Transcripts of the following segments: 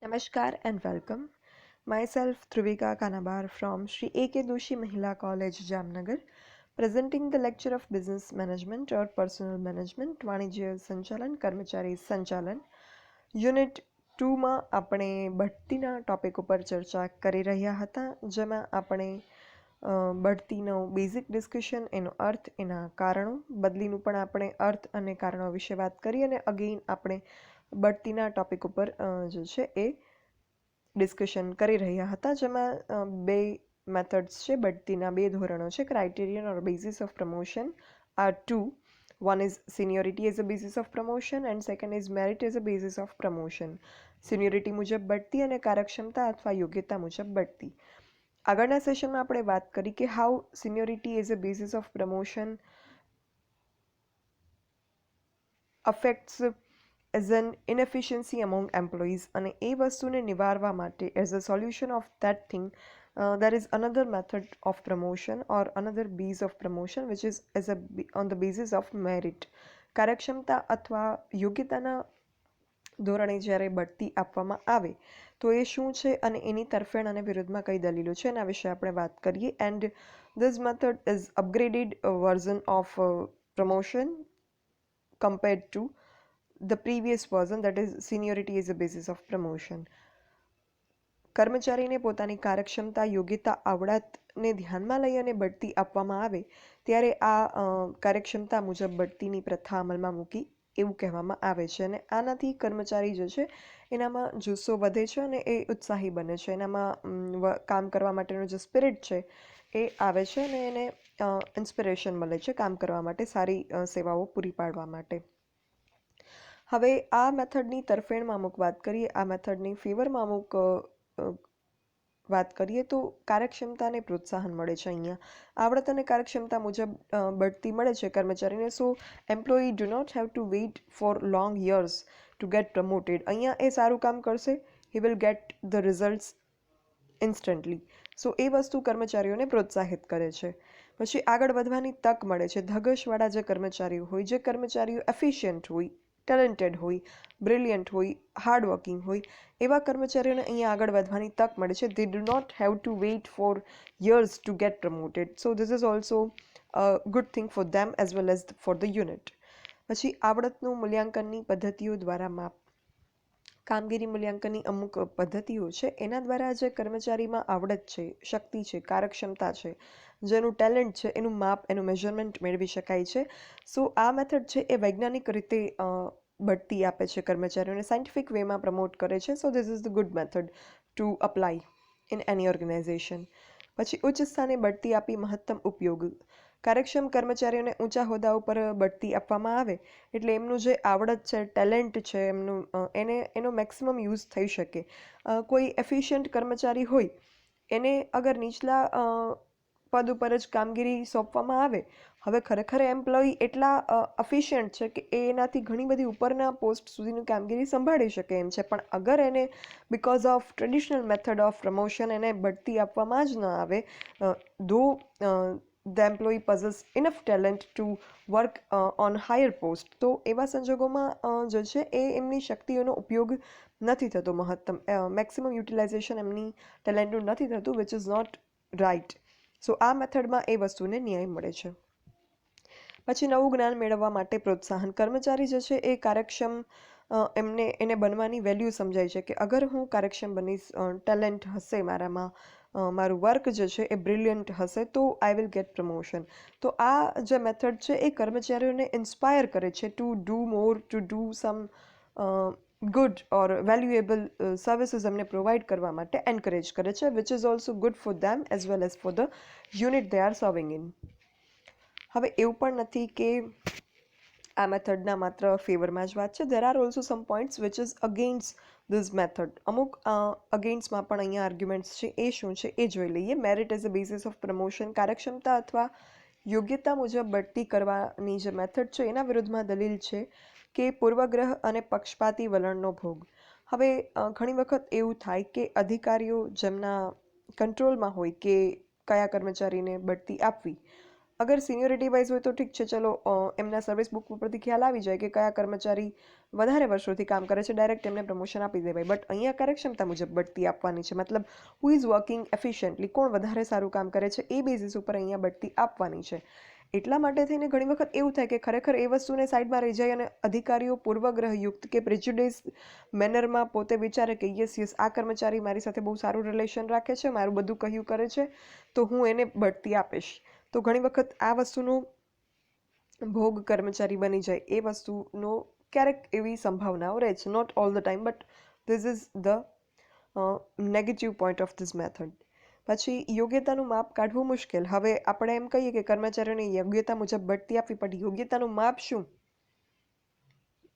Namaskar and welcome. Myself Dhruvika Kanabar from Sri AKDMC Mahila College, Jamnagar, presenting the lecture of Business Management or Personal Management, વાણિજ્ય સંચાલન, કર્મચારી સંચાલન. Unit 2માં આપણે બઢતીના topic ઉપર ચર્ચા કરી રહ્યા હતા, જેમાં આપણે બઢતીનો બેઝિક ડિસ્કશન, એનો અર્થ, એના કારણો, બદલીનું પણ આપણે અર્થ અને કારણો વિશે વાત કરી અને અગેઇન આપણે બઢતીના ટોપિક ઉપર જે છે એ ડિસ્કશન કરી રહ્યા હતા, જેમાં બે મેથડ્સ છે, બઢતીના બે ધોરણો છે. Criterion or basis of promotion are two. One is seniority as a basis of promotion and second is merit as a basis of promotion. Seniority મુજબ બઢતી અને કાર્યક્ષમતા અથવા યોગ્યતા મુજબ બઢતી. આગળના સેશનમાં આપણે વાત કરી કે how seniority as a basis of promotion affects as an inefficiency among employees, અને એ વસ્તુને નિવારવા માટે as a solution of that thing there is another method of promotion or another base of promotion which is on the basis of merit. કાર્યક્ષમતા અથવા યોગ્યતાના ધોરણે જ્યારે બઢતી આપવામાં આવે તો એ શું છે અને એની તરફેણ અને વિરુદ્ધમાં કઈ દલીલો છે એના વિશે આપણે વાત કરીએ. And this method is upgraded version of promotion compared to the previous version, that is seniority is a basis of promotion. કર્મચારીને પોતાની કાર્યક્ષમતા, યોગ્યતા, આવડતને ધ્યાનમાં લઈ અને બઢતી આપવામાં આવે ત્યારે આ કાર્યક્ષમતા મુજબ બઢતીની પ્રથા અમલમાં મૂકી એવું કહેવામાં આવે છે. અને આનાથી કર્મચારી જે છે એનામાં જુસ્સો વધે છે અને એ ઉત્સાહી બને છે, એનામાં કામ કરવા માટેનો જે સ્પિરિટ છે એ આવે છે અને એને ઇન્સ્પિરેશન મળે છે કામ કરવા માટે, સારી સેવાઓ પૂરી પાડવા માટે. હવે આ મેથડની તરફેણમાં અમુક વાત કરીએ, આ મેથડની ફેવરમાં અમુક વાત કરીએ તો કાર્યક્ષમતાને પ્રોત્સાહન મળે છે. અહીંયા આવડત અને કાર્યક્ષમતા મુજબ બઢતી મળે છે કર્મચારીને. So employee do not have to wait for long years to get promoted. અહીંયા એ સારું કામ કરશે, he will get the results instantly. So એ વસ્તુ કર્મચારીઓને પ્રોત્સાહિત કરે છે. પછી આગળ વધવાની તક મળે છે. ધગશવાળા જે કર્મચારીઓ હોય, જે કર્મચારીઓ એફિશિયન્ટ હોય, ટેલેન્ટેડ હોય, બ્રિલિયન્ટ હોય, હાર્ડવર્કિંગ હોય, એવા કર્મચારીઓને અહીંયા આગળ વધવાની તક મળે છે. They do not have to wait for years to get promoted. So this is also a good thing for them as well as for the unit. પછી આવડતનું મૂલ્યાંકનની પદ્ધતિઓ દ્વારા માપ. કામગીરી મૂલ્યાંકનની અમુક પદ્ધતિઓ છે, એના દ્વારા જે કર્મચારીમાં આવડત છે, શક્તિ છે, કાર્યક્ષમતા છે, જેનું ટેલેન્ટ છે, એનું માપ, એનું મેઝરમેન્ટ મેળવી શકાય છે. સો આ મેથડ છે એ વૈજ્ઞાનિક રીતે બઢતી આપે છે કર્મચારીઓને, સાયન્ટિફિક વેમાં પ્રમોટ કરે છે. So this is the good method to apply in any organisation. પછી ઉચ્ચ સ્થાને બઢતી આપી મહત્તમ ઉપયોગ. કાર્યક્ષમ કર્મચારીઓને ઊંચા હોદ્દા ઉપર બઢતી આપવામાં આવે એટલે એમનું જે આવડત છે, ટેલેન્ટ છે, એનો મેક્સિમમ યુઝ થઈ શકે. કોઈ એફિશિયન્ટ કર્મચારી હોય એને અગર નીચલા પદ ઉપર જ કામગીરી સોંપવામાં આવે, હવે ખરેખર એમ્પ્લોયી એટલા એફિશિયન્ટ છે કે એ એનાથી ઘણી બધી ઉપરના પોસ્ટ સુધીની કામગીરી સંભાળી શકે એમ છે, પણ અગર એને because of traditional method of promotion એને બઢતી આપવામાં જ ન આવે, ધો the employee possess enough talent to work on higher post, તો એવા સંજોગોમાં જે છે એ એમની શક્તિઓનો ઉપયોગ નથી થતો, મહત્તમ મેક્સિમમ યુટિલાઇઝેશન એમની ટેલેન્ટનું નથી થતું, વિચ ઇઝ નોટ રાઇટ. સો આ મેથડમાં એ વસ્તુને ન્યાય મળે છે. પછી નવું જ્ઞાન મેળવવા માટે પ્રોત્સાહન. કર્મચારી જે છે એ કાર્યક્ષમ એને બનવાની વેલ્યુ સમજાય છે કે અગર હું કાર્યક્ષમ બનીશ, ટેલેન્ટ હશે મારામાં, મારું વર્ક જે છે એ બ્રિલિયન્ટ હશે તો આઈ વિલ ગેટ પ્રમોશન. તો આ જે મેથડ છે એ કર્મચારીઓને ઇન્સ્પાયર કરે છે to do more, to do sum good or valuable services એમને પ્રોવાઈડ કરવા માટે એન્કરેજ કરે છે, which is also good for them as well as for the unit they are serving in. હવે એવું પણ નથી કે આ મેથડના માત્ર ફેવરમાં જ વાત છે. There are also some points which is against this method. અમુક અગેન્સ્ટમાં પણ અહીંયા આર્ગ્યુમેન્ટ્સ છે, એ શું છે એ જોઈ લઈએ. Merit as a basis of promotion. કાર્યક્ષમતા અથવા યોગ્યતા મુજબ બઢતી કરવાની જે મેથડ છે એના વિરુદ્ધમાં દલીલ છે કે પૂર્વગ્રહ અને પક્ષપાતી વલણનો ભોગ. હવે ઘણી વખત એવું થાય કે અધિકારીઓ જેમના કંટ્રોલમાં હોય કે કયા કર્મચારીને બઢતી આપવી, અગર સિનિયોરિટી વાઇઝ હોય તો ઠીક છે, ચલો એમના સર્વિસ બુક ઉપરથી ખ્યાલ આવી જાય કે કયા કર્મચારી વધારે વર્ષોથી કામ કરે છે, ડાયરેક્ટ એમને પ્રમોશન આપી દેવાય. બટ અહીંયા કાર્યક્ષમતા મુજબ બઢતી આપવાની છે, મતલબ હુ ઇઝ વર્કિંગ એફિશિયન્ટલી, કોણ વધારે સારું કામ કરે છે એ બેઝિસ ઉપર અહીંયા બઢતી આપવાની છે. એટલા માટે થઈને ઘણી વખત એવું થાય કે ખરેખર એ વસ્તુને સાઈડમાં રહી જાય અને અધિકારીઓ પૂર્વગ્રહયુક્ત કે પ્રેજ્યુડિસ મેનરમાં પોતે વિચારે કે યસ આ કર્મચારી મારી સાથે બહુ સારું રિલેશન રાખે છે, મારું બધું કહ્યું કરે છે, તો હું એને બઢતી આપીશ. તો ઘણી વખત આ વસ્તુનો ભોગ કર્મચારી બની જાય, એ વસ્તુનો ક્યારેક એવી સંભાવનાઓ રહે છે, not all the time, but this is the negative point of this method. પછી યોગ્યતાનું માપ કાઢવું મુશ્કેલ. હવે આપણે એમ કહીએ કે કર્મચારીઓને યોગ્યતા મુજબ બઢતી આપવી, પણ યોગ્યતાનું માપ શું?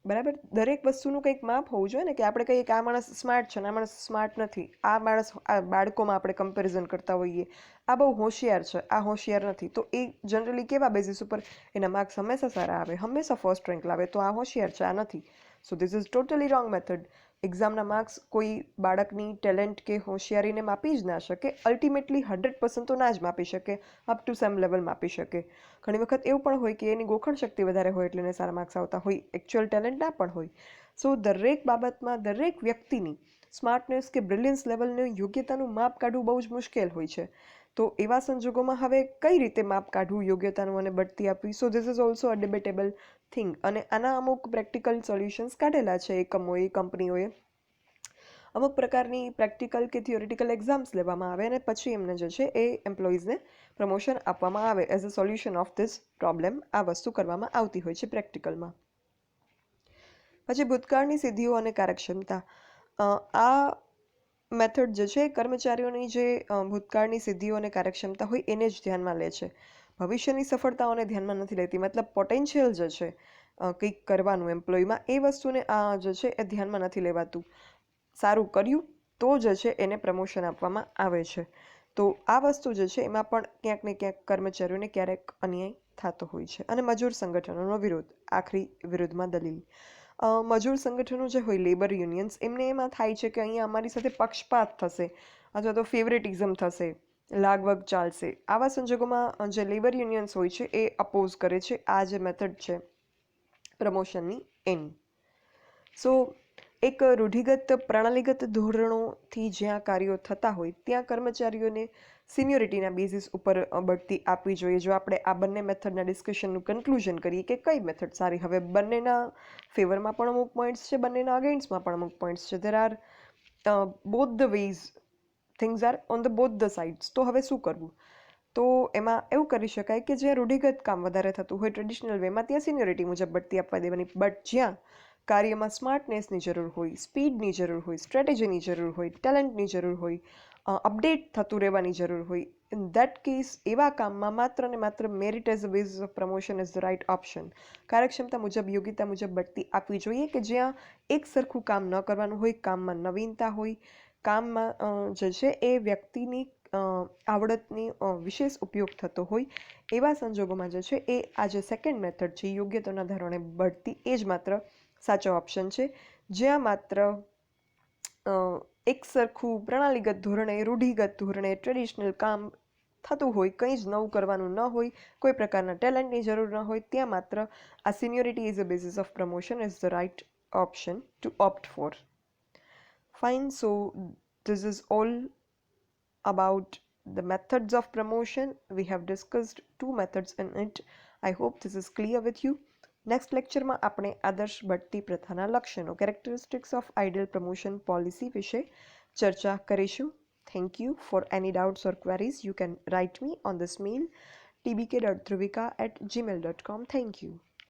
બરાબર, દરેક વસ્તુનું કંઈક માપ હોવું જોઈએ ને, કે આપણે કહીએ કે આ માણસ સ્માર્ટ છે ને આ માણસ સ્માર્ટ નથી, આ માણસ આ બાળકોમાં આપણે કમ્પેરિઝન કરતા હોઈએ, આ બહુ હોશિયાર છે આ હોશિયાર નથી, તો એ જનરલી કેવા બેઝિસ ઉપર એના માર્ક્સ હંમેશા સારા આવે, હંમેશા ફર્સ્ટ રેન્ક લાવે, તો આ હોશિયાર છે આ નથી. So this is totally wrong method. એક્ઝામના માર્ક્સ કોઈ બાળકની ટેલેન્ટ કે હોશિયારીને માપી જ ના શકે, અલ્ટિમેટલી 100% તો ના જ માપી શકે, અપ ટુ સમ લેવલ માપી શકે. ઘણી વખત એવું પણ હોય કે એની ગોખણ શક્તિ વધારે હોય એટલે એને સારા માર્ક્સ આવતા હોય, એકચ્યુઅલ ટેલેન્ટ ના પણ હોય. સો દરેક બાબતમાં દરેક વ્યક્તિની સ્માર્ટનેસ કે બ્રિલિયન્સ લેવલનું યોગ્યતાનું માપ કાઢવું બહુ જ મુશ્કેલ હોય છે. તો એવા સંજોગોમાં હવે કઈ રીતે માપ કાઢવું યોગ્યતાનું અને બઢતી આપવી? So this is also a debatable thing, અને આના અમુક પ્રેક્ટિકલ સોલ્યુશન્સ કાઢેલા છે એકમોએ, કંપનીઓએ. અમુક પ્રકારની પ્રેક્ટિકલ કે થિયોરિટિકલ એક્ઝામ્સ લેવામાં આવે અને પછી એમને જે છે એ એમ્પ્લોઈઝને પ્રમોશન આપવામાં આવે as a solution of this problem. આ વસ્તુ કરવામાં આવતી હોય છે પ્રેક્ટિકલમાં. પછી ભૂતકાળની સિદ્ધિઓ અને કાર્યક્ષમતા. આ મેથડ જે છે કર્મચારીઓની જે ભૂતકાળની સિદ્ધિઓ અને કાર્યક્ષમતા હોય એને જ ધ્યાનમાં લે છે, ભવિષ્યની સફળતાઓને ધ્યાનમાં નથી લેતી. મતલબ પોટેન્શિયલ જે છે કંઈક કરવાનું એમ્પ્લોયમાં, એ વસ્તુને આ જે છે એ ધ્યાનમાં નથી લેવાતું. સારું કર્યું તો જે છે એને પ્રમોશન આપવામાં આવે છે. તો આ વસ્તુ જે છે એમાં પણ ક્યાંક ને ક્યાંક કર્મચારીઓને ક્યારેક અન્યાય થતો હોય છે. અને મજૂર સંગઠનોનો વિરોધ, આખરી વિરોધમાં દલીલ. મજૂર સંગઠનો જે હોય, લેબર યુનિયન્સ, એમને એમાં થાય છે કે અહીંયા અમારી સાથે પક્ષપાત થશે અથવા તો ફેવરેટિઝમ થશે, લાગવગ ચાલશે. આવા સંજોગોમાં જે લેબર યુનિયન્સ હોય છે એ અપોઝ કરે છે આ જે મેથડ છે પ્રમોશનની એની. સો એક રૂઢિગત પ્રણાલીગત ધોરણોથી જ્યાં કાર્યો થતા હોય ત્યાં કર્મચારીઓને સિનિયોરિટીના બેઝિસ ઉપર બઢતી આપવી જોઈએ. જો આપણે આ બંને મેથડના ડિસ્કશનનું કન્ક્લુઝન કરીએ કે કઈ મેથડ સારી, હવે બંનેના ફેવરમાં પણ અમુક પોઈન્ટ્સ છે, બંનેના અગેન્સ્ટમાં પણ અમુક પોઈન્ટ્સ છે. There are both the ways, things are on the both the sides. તો હવે શું કરવું? તો એમાં એવું કરી શકાય કે જ્યાં રૂઢિગત કામ વધારે થતું હોય ટ્રેડિશનલ વેમાં, ત્યાં સિનિયોરિટી મુજબ બઢતી આપવા દેવાની. બટ જ્યાં કાર્યમાં સ્માર્ટનેસની જરૂર હોય, સ્પીડની જરૂર હોય, સ્ટ્રેટેજીની જરૂર હોય, ટેલેન્ટની જરૂર હોય, અપડેટ થતું રહેવાની જરૂર હોય, ઇન ધેટ કેસ એવા કામમાં માત્ર ને માત્ર merit as a basis of promotion is the right option. કાર્યક્ષમતા મુજબ, યોગ્યતા મુજબ બઢતી આપવી જોઈએ કે જ્યાં એક સરખું કામ ન કરવાનું હોય, કામમાં નવીનતા હોય, કામમાં જે છે એ વ્યક્તિની આવડતની વિશેષ ઉપયોગ થતો હોય. એવા સંજોગોમાં જે છે એ આ જે સેકન્ડ મેથડ છે યોગ્યતાના ધોરણે બઢતી, એ જ માત્ર સાચો ઓપ્શન છે. જ્યાં માત્ર એક સરખું પ્રણાલીગત ધોરણે, રૂઢિગત ધોરણે ટ્રેડિશનલ કામ થતું હોય, કંઈ જ નવું કરવાનું ન હોય, કોઈ પ્રકારના ટેલેન્ટની જરૂર ન હોય, ત્યાં માત્ર આ seniority is a basis of promotion is the right option to opt for. Fine, so this is all about the methods of promotion. We have discussed two methods in it. I hope this is clear with you. Next લેક્ચરમાં આપણે આદર્શ બઢતી પ્રથાના લક્ષણો, characteristics of ideal promotion policy વિશે ચર્ચા કરીશું. Thank you. For any doubts or queries, you can write me on this mail tbk.dhruvika@gmail.com. Thank you.